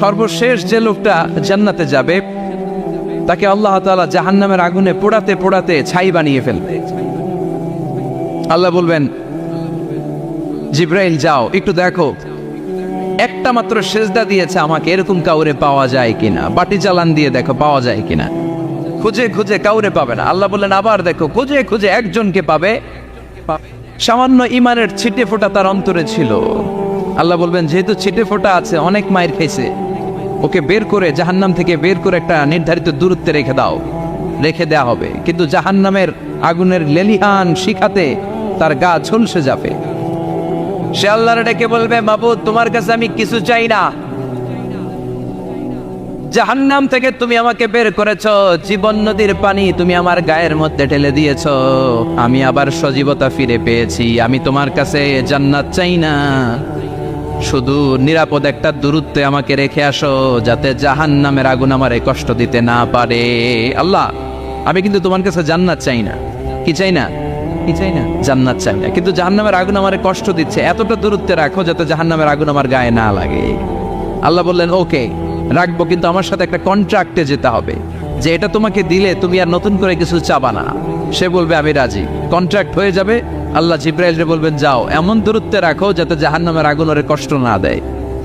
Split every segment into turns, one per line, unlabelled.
সর্বশেষ যে লোকটা জান্নাতে যাবে তাকে আল্লাহ তাআলা জাহান্নামের আগুনে পোড়াতে পোড়াতে ছাই বানিয়ে ফেলবে। আল্লাহ বলবেন, জিব্রাইল যাও একটু দেখো, একটা মাত্র সেজদা দিয়েছে আমাকে, এরকম কাউরে পাওয়া যায় কিনা। বাটি চালান দিয়ে দেখো পাওয়া যায় কিনা। খুঁজে খুঁজে কাউরে পাবে না। আল্লাহ বললেন আবার দেখো, খুঁজে খুঁজে একজনকে পাবে। সামান্য ইমানের ছিটে ফোঁটা তার অন্তরে ছিল। আল্লাহ বলবেন, যেহেতু ছিটে ফোঁটা আছে, অনেক মায়ের খেয়েছে, ওকে বের করে জাহান্নাম থেকে বের করে একটা নির্ধারিত দূরত্বে রেখে দাও। রেখে দেয়া হবে, কিন্তু জাহান্নামের আগুনের লেলিহান শিখাতে তার গা ঝলসে যাবে। সে আল্লাহর ডেকে বলবে, মাবুদ তোমার কাছে আমি কিছু চাই না, জাহান্নাম থেকে তুমি আমাকে বের করেছো, জীবন নদীর পানি তুমি আমার গায়ের মধ্যে ঢেলে দিয়েছো, আমি আবার সজীবতা ফিরে পেয়েছি। আমি তোমার কাছে জান্নাত চাই না, শুধু নিরাপদ একটা দূরত্বে আমাকে রেখে আসো, যাতে জাহান্নামের আগুন আমারে কষ্ট দিতে না পারে। আল্লাহ, আমি কিন্তু তোমার কাছে জান্নাত চাই না। কি চাই না? কি চাই না? জান্নাত চাই না, কিন্তু জাহান্নামের আগুন আমারে কষ্ট দিচ্ছে, এতটা দূরত্বে রাখো যাতে জাহান্নামের আগুন আমার গায়ে না লাগে। আল্লাহ বললেন, ওকে রাখবো, কিন্তু আমার সাথে একটা কন্ট্রাক্টে যেতে হবে, যে এটা তোমাকে দিলে তুমি আর নতুন করে কিছু চাবা না। সে বলবে আমি রাজি, কন্ট্রাক্ট হয়ে যাবে। আল্লাহ জিব্রাইলকে বলবেন, যাও এমন দূরত্বে রাখো যাতে জাহান্নামের আগুন ওরে কষ্ট না দেয়।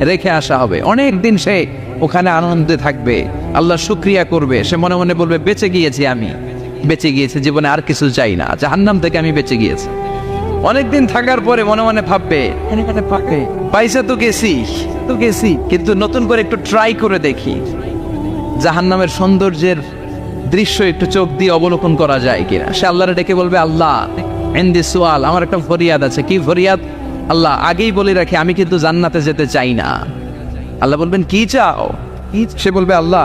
রেখে আসা হবে। অনেক দিন সে ওখানে আনন্দে থাকবে, আল্লাহ শুকরিয়া করবে। সে মনে মনে বলবে, বেঁচে গিয়েছি, আমি বেঁচে গিয়েছি, জীবনে আর কিছু চাই না, জাহান্নাম থেকে আমি বেঁচে গিয়েছি। অনেকদিন থাকার পরে মনে মনে ভাববে, পয়সা তো গেছি, কিন্তু নতুন করে একটু ট্রাই করে দেখি, জাহান্নামের সৌন্দর্যের দৃশ্য একটু চোখ দিয়ে অবলোকন করা যায় কিনা। সে আল্লাহরে ডেকে বলবে, আল্লাহ ইনদি সুয়াল, আমার একটা ফরিয়াদ আছে। কি ফরিয়াদ? আল্লাহ আগেই বলে রাখি, আমি কিন্তু জান্নাতে যেতে চাই না। আল্লাহ বলবেন, কি চাও? সে বলবে, আল্লাহ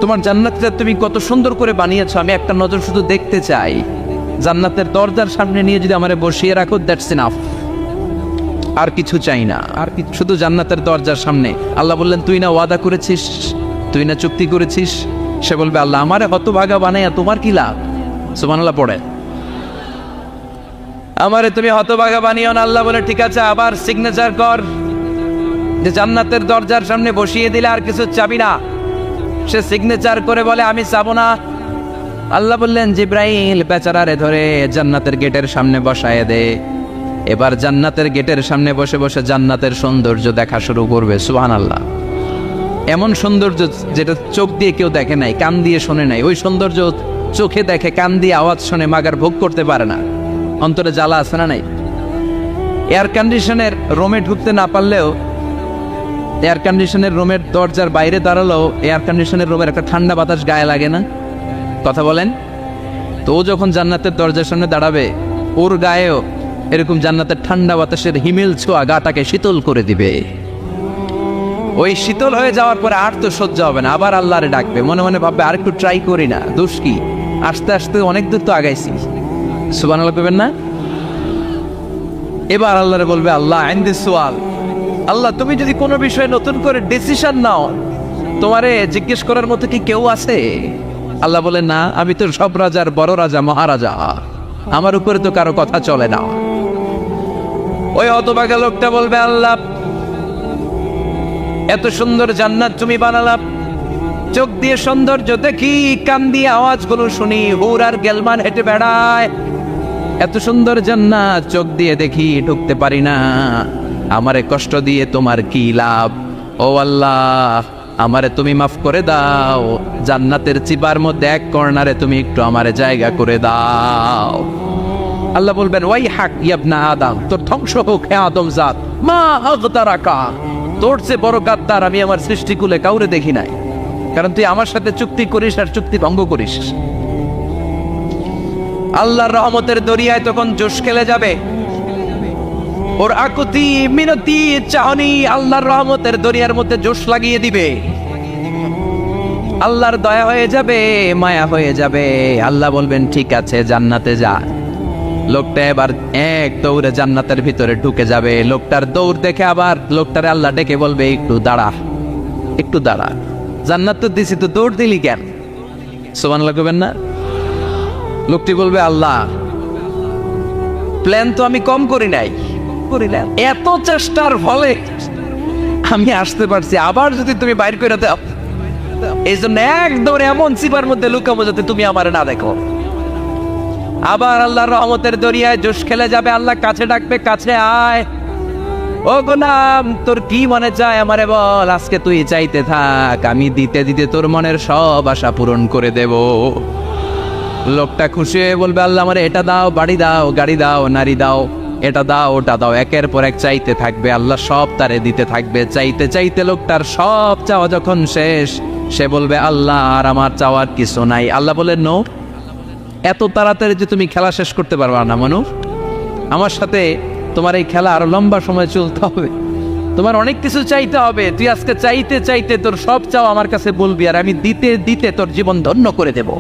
তোমার জান্নাতটা তুমি কত সুন্দর করে বানিয়েছো, আমি একটা নজর শুধু দেখতে চাই। জান্নাতের দরজার সামনে নিয়ে যদি আমারে বসিয়ে রাখো, দ্যাটস ইনাফ, আর কিছু চাই না, আর শুধু জান্নাতের দরজার সামনে। আল্লাহ বললেন, তুই না ওয়াদা করেছিস, তুই না চুক্তি করেছিস। সে বলবে, আল্লাহ আমারে হতভাগা বানাইয়া তোমার কি লাভ? সুবহানাল্লাহ পড়ে, আমারে তুমি হতভাগা বানিও না। আল্লাহ বলে, ঠিক আছে, আবার সিগনেচার কর যে জান্নাতের দরজার সামনে বসিয়ে দিলে আর কিছু চাবি না। সে সিগনেচার করে বলে, আমি চাবো না। আল্লাহ বললেন, জিব্রাইল বেচারারে ধরে জান্নাতের গেটের সামনে বসায় দে। এবার জান্নাতের গেটের সামনে বসে বসে জান্নাতের সৌন্দর্য দেখা শুরু করবে। সুবহানাল্লাহ, এমন সৌন্দর্য যেটা চোখ দিয়ে কেউ দেখে নাই, কান দিয়ে শোনে নাই। ওই সৌন্দর্য চোখে দেখে, কান দিয়ে আওয়াজ শোনে, মাগার ভোগ করতে পারে না। অন্তরে জ্বালা আছে না নাই? এয়ার কন্ডিশনের রুমে ঢুকতে না পারলেও, এয়ার কন্ডিশনের রুমের দরজার বাইরে দাঁড়ালেও এয়ার কন্ডিশনের রুমের একটা ঠান্ডা বাতাস গায়ে লাগে না? কথা বলেন তো। ও যখন জান্নাতের দরজার সামনে দাঁড়াবে, ওর গায়েও এরকম জান্নাতের ঠান্ডা বাতাসের হিমেল ছোঁয়া গাটাকে শীতল করে দিবে। ওই শীতল হয়ে যাওয়ার পরে আর তো সহ্য হবে না, আবার আল্লাহরে ডাকবে। মনে মনে ভাববে, আর একটু ট্রাই করি না, দোষ কি, আস্তে আস্তে অনেক দূর তো আগাইছি। সুবহানাল্লাহ পেবেন না? এবার আল্লাহরে বলবে, আল্লাহ ইনদি সুয়াল, আল্লাহ তুমি যদি কোনো বিষয়ে নতুন করে ডিসিশন নাও, তোমারে জিজ্ঞেস করার মতো কি কেউ আছে? আল্লাহ বলে, না, আমি তো সব রাজার বড় রাজা, মহারাজা, আমার উপরে তো কারো কথা চলে না। ওই হতভাগা লোকটা বলবে, আল্লাহ এত সুন্দর জান্নাত তুমি বানালাম, চোখ দিয়ে সৌন্দর্য দেখি, কান দিয়ে আওয়াজগুলো শুনি, হুর আর গেলমান হেঁটে বেড়ায়, এত সুন্দর জান্নাত চোখ দিয়ে দেখি, ঢুকতে পারি না, আমারে কষ্ট দিয়ে তোমার কি লাভ? ও আল্লাহ, আমারে তুমি মাফ করে দাও, জান্নাতের চিপার মধ্যে এক কর্নারে তুমি একটু আমারে জায়গা করে দাও। আল্লাহ বলবেন, ওয়াই হাক ইবনা আদম, তোর ধ্বংস হোক হে আদম জাত, মা আগতারাকা, তোর চেয়ে বড় গাদ্দার আমি আমার সৃষ্টিকুলে কাউরে দেখি নাই, কারণ তুই আমার সাথে চুক্তি করিস আর চুক্তি ভঙ্গ করিস। আল্লাহর রহমতের দরিয়ায় তখন জোশ খেলে যাবে। ওর আকুতি মিনতি চাহনি আল্লাহর রহমতের দরিয়ার মধ্যে জোশ লাগিয়ে দিবে। আল্লাহর দয়া হয়ে যাবে, মায়া হয়ে যাবে। আল্লাহ বলবেন, ঠিক আছে, জান্নাতে যা। লোকটা এবার এক দৌড়ে জান্নাতের ভিতরে ঢুকে যাবে। লোকটার দৌড় দেখে আবার লোকটারে আল্লাহ ডেকে বলবে, একটু দাঁড়া, একটু দাঁড়া, জান্নাত তো দিছি, তো দৌড় দিলি কেন? সুবহানাল্লাহ কইবেন না? লোকটি বলবে, আল্লাহ প্ল্যান তো আমি কম করি নাই, এত চেষ্টার ফলে আমি আসতে পারছি, আবার যদি তুমি বাইর করে দাও, এই জন্য একদম এমন চিপার মধ্যে লুকাবো যাতে তুমি আমার না দেখো। আবার আল্লাহর রহমতের দরিয়ায় জোশ খেলে যাবে, আল্লাহ কাছে ডাকবে, কাছে আয়, ও গোলাম তোর কি মনে চায় আমারে বল, আজকে তুই চাইতে থাক, আমি দিতে দিতে তোর মনের সব আশা পূরণ করে দেব। লোকটা খুশি হয়ে বলবে, আল্লাহ আমারে এটা দাও, বাড়ি দাও, গাড়ি দাও, নারী দাও, এটা দাও, ওটা দাও, একের পর এক চাইতে থাকবে, আল্লাহ সব তারে দিতে থাকবে। চাইতে চাইতে লোকটার সব চাওয়া যখন শেষ, সে বলবে, আল্লাহ আর আমার চাওয়ার কিছু নাই। আল্লাহ বলেন, নো, এত তাড়াতাড়ি যে তুমি খেলা শেষ করতে পারবা না মানুষ, আমার সাথে তোমার এই খেলা আরো লম্বা সময় চলতে হবে, তোমার অনেক কিছু চাইতে হবে। তুই আজকে চাইতে চাইতে তোর সব চাও আমার কাছে বলবি, আর আমি দিতে দিতে তোর জীবন ধন্য করে দেব।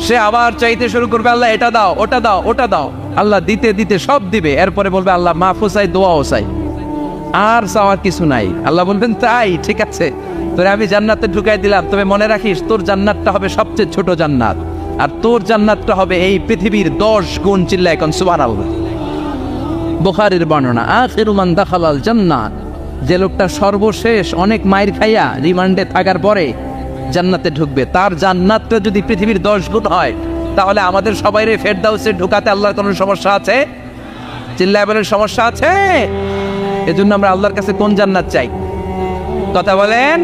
সে আবার চাইতে শুরু করবে, আল্লাহ এটা দাও, ওটা দাও, ওটা দাও, আল্লাহ দিতে দিতে সব দিবে। এরপরে বলবে, আল্লাহ মাফও চাই, দোয়াও চাই, আর চাওয়ার কিছু নাই। আল্লাহ বলবেন, তাই ঠিক আছে, তোরে আমি জান্নাতে ঢুকাই দিলাম, তবে মনে রাখিস তোর জান্নাতটা হবে সবচেয়ে ছোট জান্নাত, আর তোর জান্নাতটা হবে এই পৃথিবীর 10 গুণ। চিল্লা এখন সুবহানাল্লাহ। বুখারীর বর্ণনা, আখিরু মান দাখালাল জান্নাত, যে লোকটা সর্বশেষ অনেক মাইর খাইয়া রিমান্ডে থাকার পরে জান্নাতে ঢুকবে, তার জান্নাতটা যদি পৃথিবীর 10 গুণ হয়, তাহলে আমাদের সবাইরে ফেরদাউসে ঢুকাতে আল্লাহর কোনো সমস্যা আছে? চিল্লায় বলেন, সমস্যা আছে? এজন্য আমরা আল্লাহর কাছে কোন জান্নাত চাই? কথা বলেন।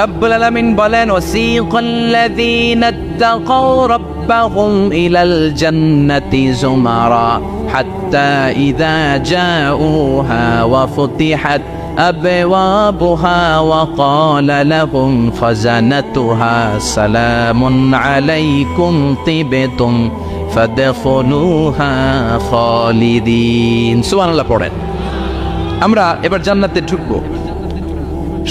রব্বুল আলামিন বলেন, ওয়াসিকাল্লাযীনা ইত্তাকাউ রাব্বাহুম ইলাল জান্নাতি যুমারা হাত্তা ইযা জাউহা ওয়া ফুতিহাত আবওয়াবুহা ওয়া ক্বালা লাহুম খাযানাতুহা সালামুন আলাইকুম তিবতুম ফাদখুলুহা খালিদিন। সুবহানাল্লাহ পড়েন। আমরা এবার জান্নাতে ঢুকবো।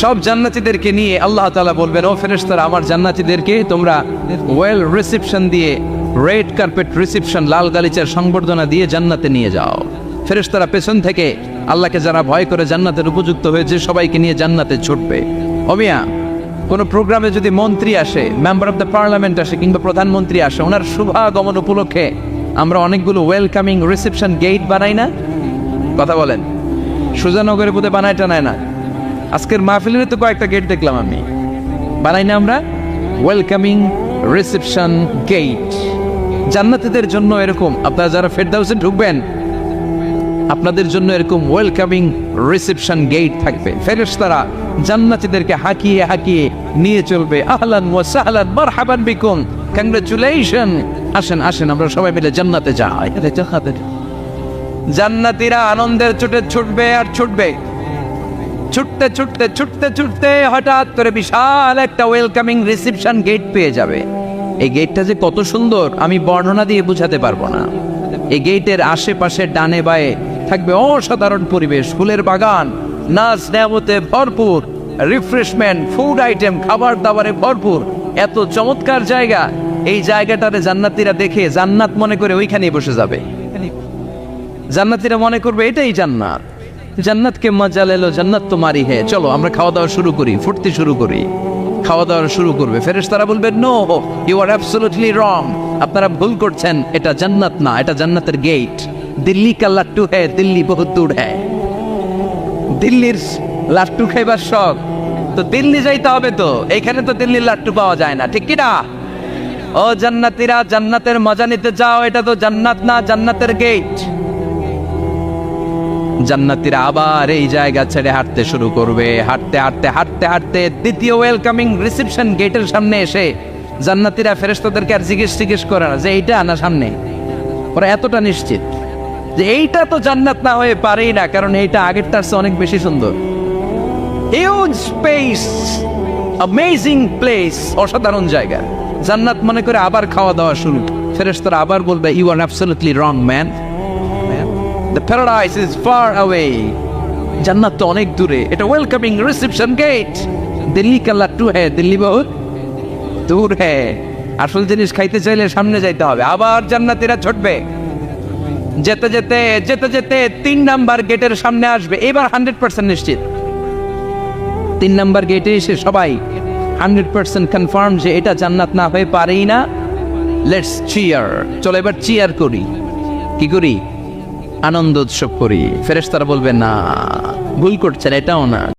সব জান্নাতীদেরকে নিয়ে আল্লাহ তাআলা বলবেন, ও ফেরেশতারা, আমার জান্নাতীদেরকে তোমরা ওয়েল রিসেপশন দিয়ে, রেড কার্পেট রিসেপশন, লাল গালিচার সংবর্ধনা দিয়ে জান্নাতে নিয়ে যাও। ফেরেশতারা পেছন থেকে আল্লাহকে যারা ভয় করে জান্নাতের উপযুক্ত হয়েছে সবাইকে নিয়ে জান্নাতে ছুটবে। অমিয়া, কোনো প্রোগ্রামে যদি মন্ত্রী আসে, মেম্বার অফ দ্য পার্লামেন্ট আসে, কিংবা প্রধানমন্ত্রী আসে, ওনার শুভাগমন উপলক্ষে আমরা অনেকগুলো ওয়েলকামিং রিসেপশন গেট বানাই না? কথা বলেন। সুজানগরে বোধহয় বানায় টানায় না, আজকের মাহফিলের তো কয়েকটা গেট দেখলাম আমি, বানাই না আমরা ওয়েলকামিং রিসেপশন গেট। জান্নাতীদের জন্য এরকম, আপনারা যারা ফেরদাউসে ঢুকবেন আপনাদের জন্য এরকম ওয়েলকামিং রিসেপশন গেট থাকবে। ফেরেশতারা জান্নাতীদেরকে হাঁকিয়ে হাঁকিয়ে নিয়ে চলবে, আহলান ওয়া সাহলান মারহাবান বিকুম, কংগ্রাচুলেশন, আসেন আসেন আমরা সবাই মিলে জান্নাতে যাই। জান্নাতীরা আনন্দের চোটে ছুটবে আর ছুটবে, ছুটতে ছুটতে ছুটতে ছুটতে হঠাৎ করে বিশাল একটা ওয়েলকামিং রিসেপশন গেট পেয়ে যাবে। এই গেটটা যে কত সুন্দর আমি বর্ণনা দিয়ে বোঝাতে পারবো না। এই গেটের আশেপাশে ডানে বায়ে থাকবে অসাধারণ পরিবেশ, ফুলের বাগান, নাচ নেয়ামতে ভরপুর, রিফ্রেশমেন্ট, ফুড আইটেম, খাবার দাবারে ভরপুর, এত চমৎকার জায়গা। এই জায়গাটারে জান্নাতীরা দেখে জান্নাত মনে করে ওইখানেই বসে যাবে। জান্নাতীরা মনে করবে এটাই জান্নাত, জান্নাতকে মজা লেলো, জান্নাত তোমারই হে, চলো আমরা খাওয়া দাওয়া শুরু করি, ফুটতে শুরু করি। খাওয়া দাওয়া শুরু করবে। ফেরেশতারা বলবে, no, you are absolutely wrong, আপনারা ভুল করছেন, এটা জান্নাত না, এটা জান্নাতের গেট। দিল্লি কা লাট্টু হ্যায়, দিল্লি বহুত দূর হ্যায়। দিল্লির লাট্টু খাইবার শখ তো দিল্লি যাইতে হবে, তো এইখানে তো দিল্লির লাট্টু পাওয়া যায় না, ঠিক কি না? ও জান্নাতীরা, জান্নাতের মজা নিতে যাও, এটা তো জান্নাত না, জান্নাতের গেট। জান্নাতীরা আবার এই জায়গা ছেড়ে হাঁটতে শুরু করবে। হাঁটতে হাঁটতে হাঁটতে হাঁটতে দ্বিতীয় ওয়েলকামিং রিসেপশন গেটের সামনে এসে জান্নাতীরা ফেরেশতাদেরকে আর জিজ্ঞেস করে না যে এইটা না সামনে, ওরা এতটা নিশ্চিত যে এইটা তো জান্নাত না হয়ে পারেই না, কারণ এইটা আগেরটার চেয়ে অনেক বেশি সুন্দর। হিউজ স্পেস, অ্যামেজিং প্লেস, অসাধারণ জায়গা। জান্নাত মনে করে আবার খাওয়া দাওয়া শুরু। ফেরেশতারা আবার বলবে, you are absolutely wrong man, the paradise is far away, জান্নাত তো অনেক দূরে, এটা ওয়েলকামিং রিসেপশন গেট। দিল্লি কা লাট্টু হ্যায়, দিল্লি বহুত দূর হ্যায়। আসল জিনিস খাইতে চাইলে সামনে যাইতে হবে। আবার জান্নাতীরা ছুটবে, যেতে যেতে যেতে যেতে 3 নাম্বার গেটের সামনে আসবে। এবার 100% নিশ্চিত, 3 নাম্বার গেটে এসে সবাই 100% কনফার্ম যে এটা জান্নাত না হয়ে পারেই না। লেটস চিয়ার, চলো এবার চিয়ার করি। কি করি? আনন্দ উৎসব করি। ফেরেশতারা বলবে, না, ভুল করছেন, এটাও না।